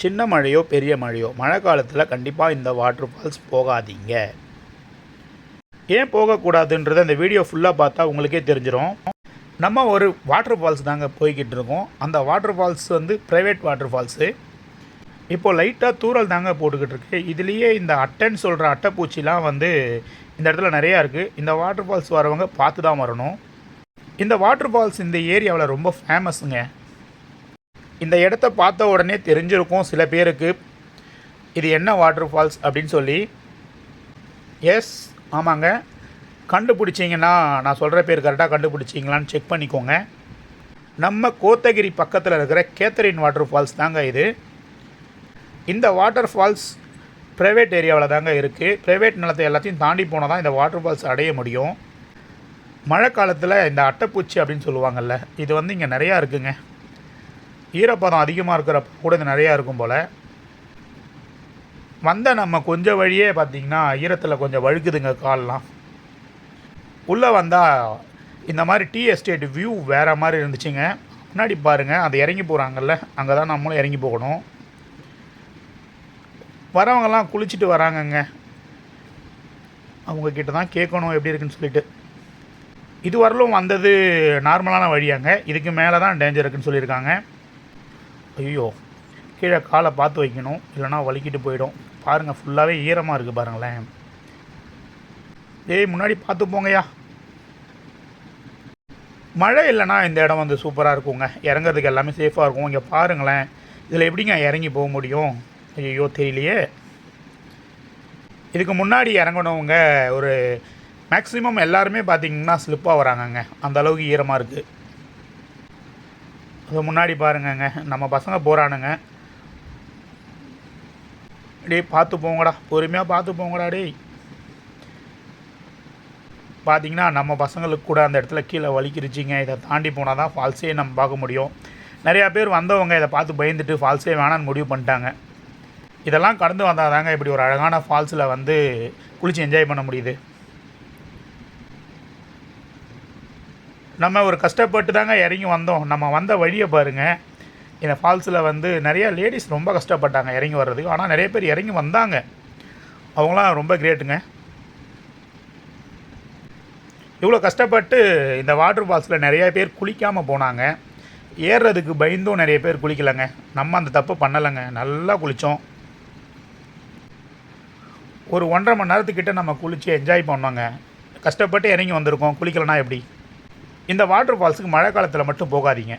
சின்ன மழையோ பெரிய மழையோ மழை காலத்தில் கண்டிப்பாக இந்த வாட்டர் ஃபால்ஸ் போகாதீங்க. ஏன் போகக்கூடாதுன்றதை அந்த வீடியோ ஃபுல்லாக பார்த்தா உங்களுக்கே தெரிஞ்சிடும். நம்ம ஒரு வாட்டர் ஃபால்ஸ் தாங்க போய்கிட்டு இருக்கோம். அந்த வாட்டர் ஃபால்ஸ் வந்து ப்ரைவேட் வாட்டர் ஃபால்ஸு. இப்போது லைட்டாக தூரல் தாங்க போட்டுக்கிட்டு இருக்கு. இதுலேயே இந்த அட்டைன்னு சொல்கிற அட்டைப்பூச்சிலாம் வந்து இந்த இடத்துல நிறையா இருக்குது. இந்த வாட்டர் ஃபால்ஸ் வரவங்க பார்த்து தான் வரணும். இந்த வாட்டர் ஃபால்ஸ் இந்த ஏரியாவில் ரொம்ப ஃபேமஸுங்க. இந்த இடத்த பார்த்த உடனே தெரிஞ்சிருக்கும் சில பேருக்கு இது என்ன வாட்டர் ஃபால்ஸ் அப்படின்னு சொல்லி. எஸ், ஆமாங்க, கண்டுபிடிச்சிங்கன்னா நான் சொல்கிற பேர் கரெக்டாக கண்டுபிடிச்சிங்களான்னு செக் பண்ணிக்கோங்க. நம்ம கோத்தகிரி பக்கத்தில் இருக்கிற கேத்தரின் வாட்டர் ஃபால்ஸ் தாங்க இது. இந்த வாட்டர் ஃபால்ஸ் ப்ரைவேட் ஏரியாவில் தாங்க இருக்குது. ப்ரைவேட் நிலத்தை எல்லாத்தையும் தாண்டி போனால் தான் இந்த வாட்டர் ஃபால்ஸ் அடைய முடியும். மழை காலத்தில் இந்த அட்டைப்பூச்சி அப்படின்னு சொல்லுவாங்கள்ல, இது வந்து இங்கே நிறையா இருக்குங்க. ஈரப்பதம் அதிகமாக இருக்கிறப்ப கூட இது நிறையா இருக்கும் போல். நம்ம கொஞ்சம் வழியே பார்த்திங்கன்னா ஈரத்தில் கொஞ்சம் வழுக்குதுங்க கால்லாம். உள்ளே வந்தால் இந்த மாதிரி டீ எஸ்டேட் வியூ வேறு மாதிரி இருந்துச்சுங்க. முன்னாடி பாருங்கள், அது இறங்கி போகிறாங்கல்ல, அங்கே தான் நம்மளும் இறங்கி போகணும். வரவங்கெல்லாம் குளிச்சுட்டு வராங்கங்க. அவங்கக்கிட்ட தான் கேட்கணும் எப்படி இருக்குன்னு சொல்லிட்டு. இது வரலும் வந்தது நார்மலான வழியாங்க. இதுக்கு மேலே தான் டேஞ்சர் இருக்குன்னு சொல்லியிருக்காங்க. ஐயோ, கீழே காலை பார்த்து வைக்கணும், இல்லைனா வலிக்கிட்டு போயிடும். பாருங்கள், ஃபுல்லாகவே ஈரமாக இருக்குது பாருங்களேன். முன்னாடி பார்த்து போங்கய்யா. மழை இல்லைனா இந்த இடம் வந்து சூப்பராக இருக்குங்க. இறங்கிறதுக்கு எல்லாமே சேஃபாக இருக்கும். இங்கே பாருங்களேன், இதில் எப்படிங்க இறங்கி போக முடியும்? ஐயோ, தெரியலையே. இதுக்கு முன்னாடி இறங்கணவங்க ஒரு மேக்ஸிமம் எல்லாருமே பார்த்திங்கன்னா ஸ்லிப்பாக வராங்கங்க. அந்த அளவுக்கு ஈரமாக இருக்குது. அது முன்னாடி பாருங்கங்க, நம்ம பசங்க போகிறானுங்க. பார்த்து போங்கடா, பொறுமையாக பார்த்து போங்கடா. பார்த்திங்கன்னா நம்ம பசங்களுக்கு கூட அந்த இடத்துல கீழே வலிக்கிருச்சிங்க. இதை தாண்டி போனால் தான் ஃபால்ஸே நம்ம பார்க்க முடியும். நிறையா பேர் வந்தவங்க இதை பார்த்து பயந்துட்டு ஃபால்ஸே வேணான்னு முடிவு பண்ணிட்டாங்க. இதெல்லாம் கடந்து வந்தால் தாங்க இப்படி ஒரு அழகான ஃபால்ஸில் வந்து குளித்து என்ஜாய் பண்ண முடியுது. நம்ம ஒரு கஷ்டப்பட்டு தாங்க இறங்கி வந்தோம். நம்ம வந்த வழியை பாருங்கள். இந்த ஃபால்ஸில் வந்து நிறையா லேடிஸ் ரொம்ப கஷ்டப்பட்டாங்க இறங்கி வர்றதுக்கு. ஆனால் நிறைய பேர் இறங்கி வந்தாங்க. அவங்களாம் ரொம்ப கிரேட்டுங்க. இவ்வளோ கஷ்டப்பட்டு இந்த வாட்டர் ஃபால்ஸில் நிறைய பேர் குளிக்காமல் போனாங்க. ஏறுறதுக்கு பயந்தும் நிறைய பேர் குளிக்கலைங்க. நம்ம அந்த தப்பு பண்ணலைங்க, நல்லா குளித்தோம். ஒரு 1.5 மணி நேரத்துக்கிட்ட நம்ம குளித்து என்ஜாய் பண்ணோங்க. கஷ்டப்பட்டு இறங்கி வந்திருக்கோம், குளிக்கலைன்னா எப்படி? இந்த வாட்டர் ஃபால்ஸுக்கு மழை காலத்தில் மட்டும் போகாதீங்க.